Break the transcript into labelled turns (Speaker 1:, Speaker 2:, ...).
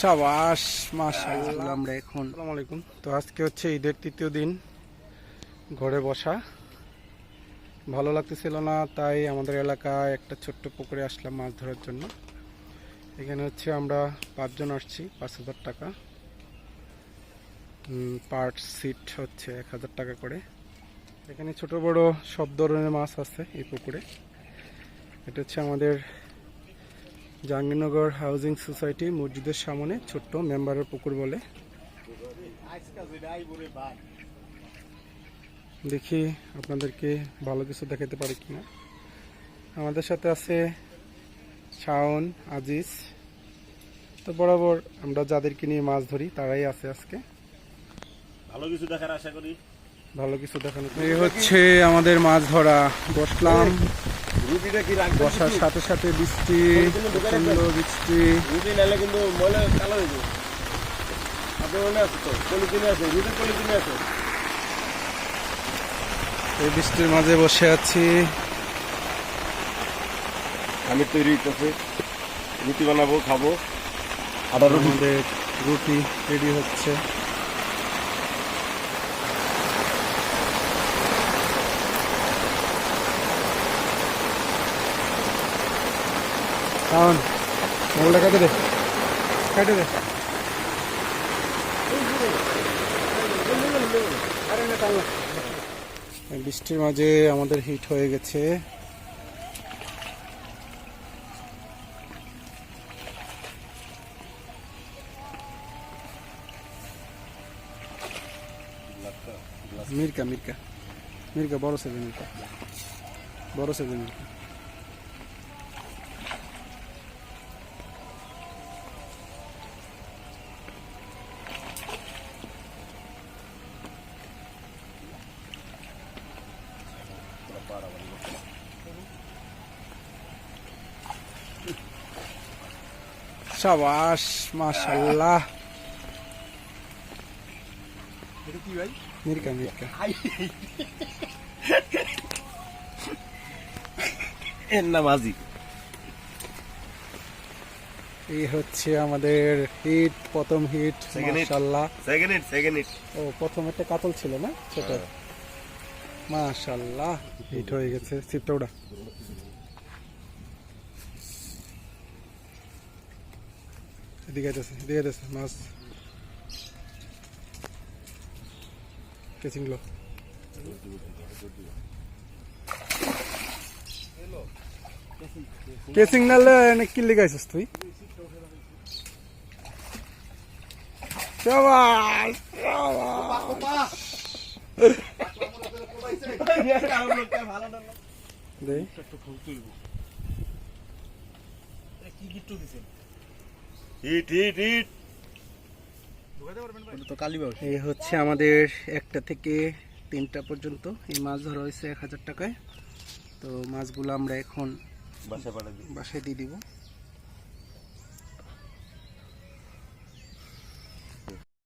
Speaker 1: শাবাশ মাশাআল্লাহ। আমরা এখন আসসালামু আলাইকুম। তো আজকে হচ্ছে ঈদের তৃতীয় দিন, ঘরে বসা ভালো লাগতেছিল না, তাই আমাদের এলাকায় একটা ছোট্ট পুকুরে আসলাম মাছ ধরার জন্য। এখানে হচ্ছে আমরা 5 জন আসছি, 5,000 টাকা পার সিট হচ্ছে 1,000 টাকা করে। এখানে ছোট বড় সব ধরনের মাছ আছে এই পুকুরে। এটা হচ্ছে আমাদের জাহাঙ্গীরনগর হাউজিং সোসাইটি মসজিদের সামনে ছোট্ট মেম্বারের পুকুর বলে। দেখি আপনাদেরকে ভালো কিছু দেখাতে পারি কিনা। আমাদের সাথে আছে শাওন, আজিজ। তো বরাবর আমরা যাদেরকে নিয়ে মাছ ধরি তারাই আছে আজকে।
Speaker 2: ভালো কিছু দেখার আশা করি।
Speaker 1: ভালো কিছু দেখানো। এই হচ্ছে আমাদের মাছ ধরা। বসলাম, বসার সাথে সাথে বৃষ্টি, প্রচন্ড বৃষ্টি।
Speaker 2: রুটি নালে কিন্তু ময়লা কালো হয়ে যাবে। আপনার মনে আছে তো পলিথিনে আছে, রুটির পলিথিনে আছে।
Speaker 1: এই বৃষ্টির মাঝে বসে আছি।
Speaker 2: আমি তৈরি হচ্ছে, রুটি বানাবো, খাবো।
Speaker 1: আমাদের রুটি রেডি হচ্ছে। কারণ মোবাইলটা কেটে দে, কেটে দে। বৃষ্টির মাঝে আমাদের হিট হয়ে গেছে। মির্কা মির্কা মির্কা বড় সাইজের মির্কা, বড় সাইজের মির্কা। শাবাশ মাশাআল্লাহ।
Speaker 2: কি ভাই?
Speaker 1: মির্কা মির্কা।
Speaker 2: এর নাম আজি।
Speaker 1: এই হচ্ছে আমাদের হিট, প্রথম হিট। মাশাআল্লাহ।
Speaker 2: Second hit.
Speaker 1: ও প্রথম একটা কাতল ছিল না ছোট। মাশাআল্লাহ হিট হয়ে গেছে। সিপটা ওটা এদিকে আছে মাছ। কেচিং লো কেচিং নালে কি লিগাইছিস তুই? শাবাশ শাবাশ। দে
Speaker 2: হিট হিট হিট।
Speaker 1: এই হচ্ছে আমাদের 1টা থেকে 3টা পর্যন্ত এই মাছ ধরা হয়েছে 1,000 টাকায়। তো মাছগুলো আমরা এখন
Speaker 2: বাসায় পাঠাবি,
Speaker 1: বাসায় দিয়ে দিব।